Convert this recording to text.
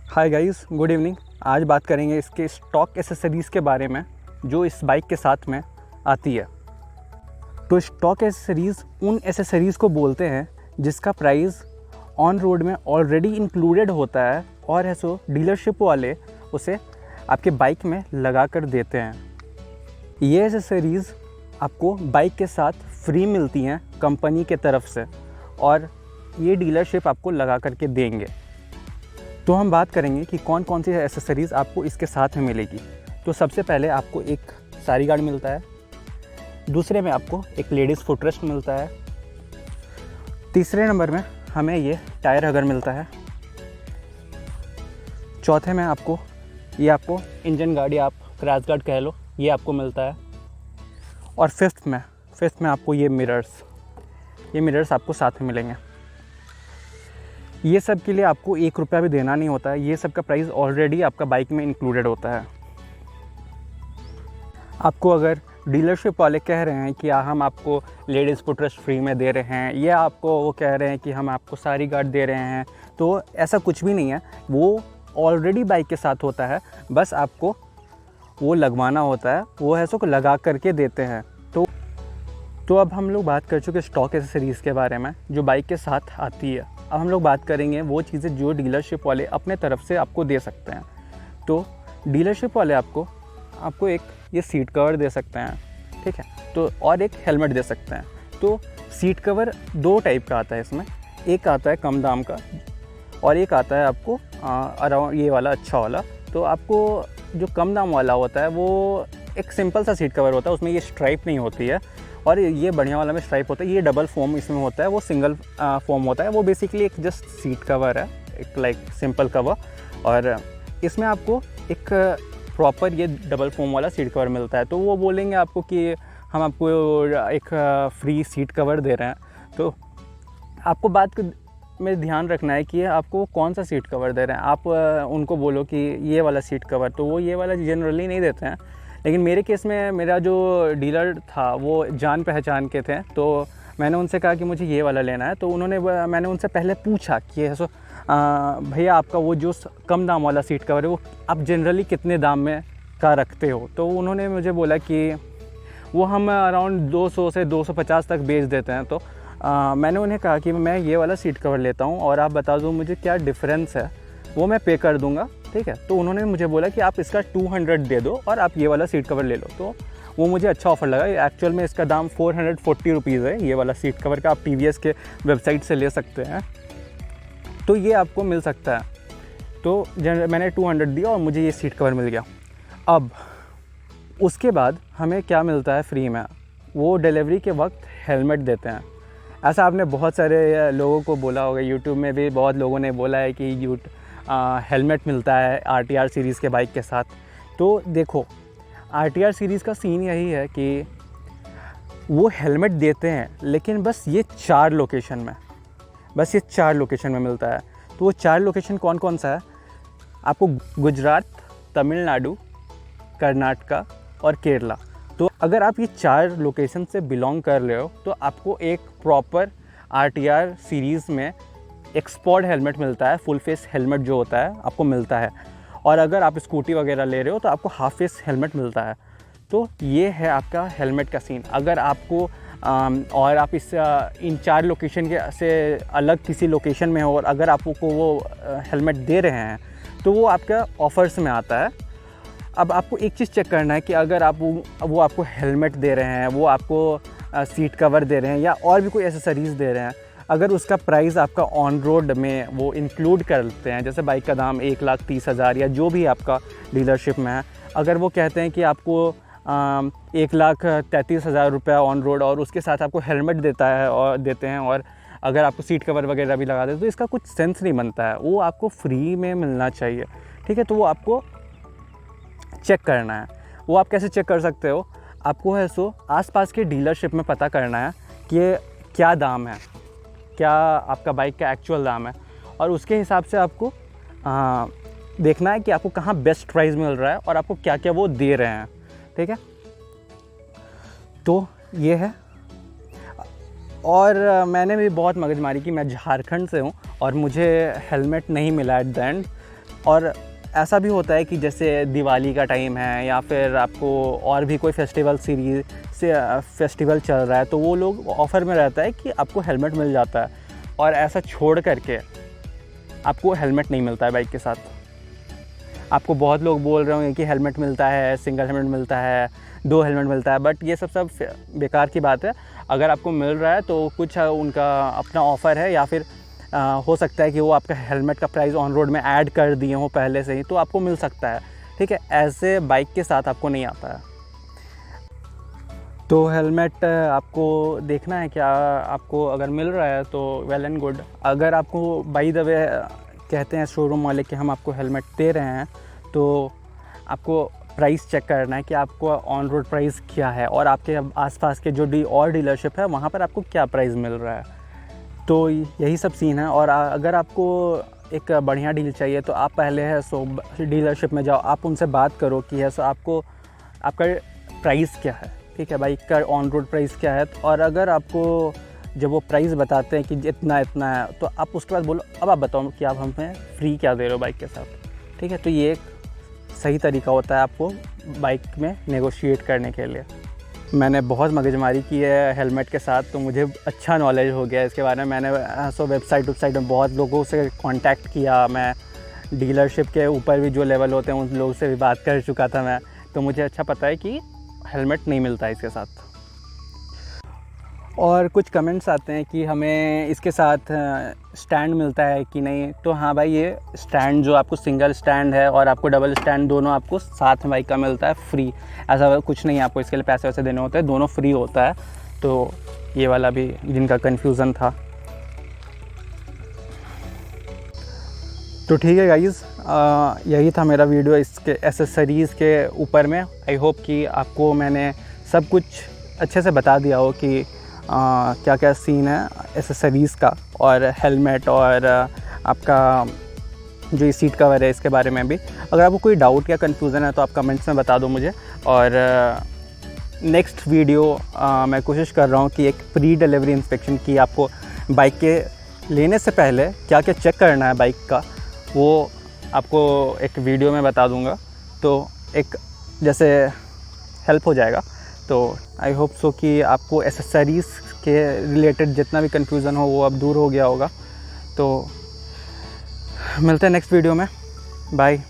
Hi guys, good evening. आज बात करेंगे इसके स्टॉक एसेसरीज़ के बारे में जो इस बाइक के साथ में आती है। तो स्टॉक एसेसरीज़ उन एसेसरीज़ को बोलते हैं जिसका प्राइस ऑन रोड में ऑलरेडी इंक्लूडेड होता है और है सो डीलरशिप वाले उसे आपके बाइक में लगा कर देते हैं। ये एसेसरीज़ आपको बाइक के साथ फ्री मिलती हैं कंपनी के तरफ से और ये डीलरशिप आपको लगा करके देंगे। तो हम बात करेंगे कि कौन कौन सी एसेसरीज़ आपको इसके साथ में मिलेगी। तो सबसे पहले आपको एक सारी गार्ड मिलता है, दूसरे में आपको एक लेडीज़ फुटरेस्ट मिलता है, तीसरे नंबर में हमें ये टायर हगर मिलता है, चौथे में आपको इंजन गार्ड या आप क्रैश गार्ड कह लो, ये आपको मिलता है, और फिफ्थ में आपको ये मिरर्स आपको साथ में मिलेंगे। ये सब के लिए आपको 1 रुपया भी देना नहीं होता है, ये सब का प्राइस ऑलरेडी आपका बाइक में इंक्लूडेड होता है। आपको अगर डीलरशिप वाले कह रहे हैं कि हम आपको लेडीज़ फुटरेस्ट फ्री में दे रहे हैं या आपको वो कह रहे हैं कि हम आपको सारी गार्ड दे रहे हैं, तो ऐसा कुछ भी नहीं है। वो ऑलरेडी बाइक के साथ होता है, बस आपको वो लगवाना होता है, वो है सो लगा करके देते हैं। तो अब हम लोग बात कर चुके स्टॉक एसेसरीज़ के बारे में जो बाइक के साथ आती है। अब हम लोग बात करेंगे वो चीज़ें जो डीलरशिप वाले अपने तरफ से आपको दे सकते हैं। तो डीलरशिप वाले आपको एक ये सीट कवर दे सकते हैं, ठीक है, तो और एक हेलमेट दे सकते हैं। तो सीट कवर 2 टाइप का आता है इसमें, एक आता है कम दाम का और एक आता है आपको अराउंड ये वाला अच्छा वाला। तो आपको जो कम दाम वाला होता है वो एक सिंपल सा सीट कवर होता है, उसमें ये स्ट्राइप नहीं होती है, और ये बढ़िया वाला में स्ट्राइप होता है। ये डबल फोम इसमें होता है, वो सिंगल फोम होता है। वो बेसिकली एक जस्ट सीट कवर है, एक लाइक सिंपल कवर, और इसमें आपको एक प्रॉपर ये डबल फोम वाला सीट कवर मिलता है। तो वो बोलेंगे आपको कि हम आपको एक फ्री सीट कवर दे रहे हैं। तो आपको बात में ध्यान रखना है कि आपको कौन सा सीट कवर दे रहे हैं। आप उनको बोलो कि ये वाला सीट कवर, तो वो ये वाला जनरली नहीं देते हैं। लेकिन मेरे केस में मेरा जो डीलर था वो जान पहचान के थे, तो मैंने उनसे कहा कि मुझे ये वाला लेना है। तो मैंने उनसे पहले पूछा कि भैया आपका वो जो कम दाम वाला सीट कवर है वो आप जनरली कितने दाम में का रखते हो। तो उन्होंने मुझे बोला कि वो हम अराउंड 200 से 250 तक बेच देते हैं। तो मैंने उन्हें कहा कि मैं ये वाला सीट कवर लेता हूँ और आप बता दो मुझे क्या डिफरेंस है, वो मैं पे कर दूँगा, ठीक है। तो उन्होंने मुझे बोला कि आप इसका 200 दे दो और आप ये वाला सीट कवर ले लो। तो वो मुझे अच्छा ऑफ़र लगा। एक्चुअल में इसका दाम 440 रुपीज़ है ये वाला सीट कवर का। आप TVS के वेबसाइट से ले सकते हैं, तो ये आपको मिल सकता है। तो मैंने 200 दिया और मुझे ये सीट कवर मिल गया। अब उसके बाद हमें क्या मिलता है फ्री में, वो डिलीवरी के वक्त हेलमेट देते हैं। ऐसा आपने बहुत सारे लोगों को बोला होगा, यूट्यूब में भी बहुत लोगों ने बोला है कि हेलमेट मिलता है RTR सीरीज़ के बाइक के साथ। तो देखो, RTR सीरीज़ का सीन यही है कि वो हेलमेट देते हैं, लेकिन बस ये 4 लोकेशन में मिलता है। तो वो 4 लोकेशन कौन कौन सा है? आपको गुजरात, तमिलनाडु, कर्नाटका और केरला। तो अगर आप ये 4 लोकेशन से बिलोंग कर रहे हो तो आपको एक प्रॉपर RTR सीरीज़ में एक्सपोर्ट हेलमेट मिलता है। फुल फेस हेलमेट जो होता है आपको मिलता है, और अगर आप स्कूटी वगैरह ले रहे हो तो आपको हाफ फेस हेलमेट मिलता है। तो ये है आपका हेलमेट का सीन। अगर आपको और आप इन 4 लोकेशन के से अलग किसी लोकेशन में हो और अगर आपको वो हेलमेट दे रहे हैं तो वो आपका ऑफ़र्स में आता है। अब आपको एक चीज़ चेक करना है कि अगर आप वो आपको हेलमेट दे रहे हैं, वो आपको सीट कवर दे रहे हैं या और भी कोई एसेसरीज़ दे रहे हैं, अगर उसका प्राइस आपका ऑन रोड में वो इंक्लूड करते हैं, जैसे बाइक का दाम 1,30,000 या जो भी आपका डीलरशिप में है, अगर वो कहते हैं कि आपको 1,33,000 रुपया ऑन रोड और उसके साथ आपको हेलमेट देते हैं और अगर आपको सीट कवर वगैरह भी लगा देते, तो इसका कुछ सेंस नहीं बनता है। वो आपको फ्री में मिलना चाहिए, ठीक है। तो वो आपको चेक करना है। वो आप कैसे चेक कर सकते हो? आपको है सो आसपास के डीलरशिप में पता करना है कि क्या दाम है, क्या आपका बाइक का एक्चुअल दाम है, और उसके हिसाब से आपको देखना है कि आपको कहाँ बेस्ट प्राइस मिल रहा है और आपको क्या क्या वो दे रहे हैं, ठीक है। तो ये है। और मैंने भी बहुत मगजमारी की। मैं झारखंड से हूँ और मुझे हेलमेट नहीं मिला एट द एंड। और ऐसा भी होता है कि जैसे दिवाली का टाइम है या फिर आपको और भी कोई फेस्टिवल सीरीज से फेस्टिवल चल रहा है तो वो लोग ऑफ़र में रहता है कि आपको हेलमेट मिल जाता है, और ऐसा छोड़ करके आपको हेलमेट नहीं मिलता है बाइक के साथ। आपको बहुत लोग बोल रहे होंगे कि हेलमेट मिलता है, सिंगल हेलमेट मिलता है, 2 हेलमेट मिलता है, बट ये सब बेकार की बात है। अगर आपको मिल रहा है तो कुछ उनका अपना ऑफ़र है, या फिर हो सकता है कि वो आपका हेलमेट का प्राइस ऑन रोड में ऐड कर दिए हों पहले से ही, तो आपको मिल सकता है, ठीक है। ऐसे बाइक के साथ आपको नहीं आता है। तो हेलमेट आपको देखना है क्या, आपको अगर मिल रहा है तो वेल एंड गुड। अगर आपको बाय द वे कहते हैं शोरूम वाले कि हम आपको हेलमेट दे रहे हैं, तो आपको प्राइस चेक करना है कि आपको ऑन रोड प्राइस क्या है और आपके आसपास के जो डीलरशिप है वहाँ पर आपको क्या प्राइस मिल रहा है। तो यही सब सीन है। और अगर आपको एक बढ़िया डील चाहिए तो आप पहले है सो डीलरशिप में जाओ, आप उनसे बात करो कि है सो आपको आपका प्राइस क्या है, ठीक है, बाइक का ऑन रोड प्राइस क्या है। और अगर आपको जब वो प्राइस बताते हैं कि इतना इतना है, तो आप उसके बाद बोलो अब आप बताओ कि आप हमें फ्री क्या दे रहे हो बाइक के साथ, ठीक है। तो ये एक सही तरीका होता है आपको बाइक में नेगोशिएट करने के लिए। मैंने बहुत मगजमारी की है हेलमेट के साथ, तो मुझे अच्छा नॉलेज हो गया इसके बारे में। मैंने वेबसाइट में बहुत लोगों से कांटेक्ट किया, मैं डीलरशिप के ऊपर भी जो लेवल होते हैं उन लोगों से भी बात कर चुका था मैं, तो मुझे अच्छा पता है कि हेलमेट नहीं मिलता है इसके साथ। और कुछ कमेंट्स आते हैं कि हमें इसके साथ स्टैंड मिलता है कि नहीं, तो हाँ भाई, ये स्टैंड जो आपको सिंगल स्टैंड है और आपको डबल स्टैंड दोनों आपको साथ में बाइक का मिलता है फ्री। ऐसा कुछ नहीं है आपको इसके लिए पैसे वैसे देने होते हैं, दोनों फ्री होता है। तो ये वाला भी जिनका कन्फ्यूज़न था। तो ठीक है गाइज़, यही था मेरा वीडियो इसके एसेसरीज़ के ऊपर में। आई होप कि आपको मैंने सब कुछ अच्छे से बता दिया हो कि क्या क्या सीन है एसेसरीज़ का, और हेलमेट, और आपका जो ये सीट कवर है इसके बारे में भी। अगर आपको कोई डाउट या कन्फ्यूज़न है तो आप कमेंट्स में बता दो मुझे। और नेक्स्ट वीडियो मैं कोशिश कर रहा हूँ कि एक प्री डिलीवरी इंस्पेक्शन की, आपको बाइक के लेने से पहले क्या क्या चेक करना है बाइक का, वो आपको एक वीडियो में बता दूँगा। तो एक जैसे हेल्प हो जाएगा। तो आई होप सो कि आपको एसेसरीज़ के रिलेटेड जितना भी कन्फ्यूज़न हो वो अब दूर हो गया होगा। तो मिलते हैं नेक्स्ट वीडियो में, बाय।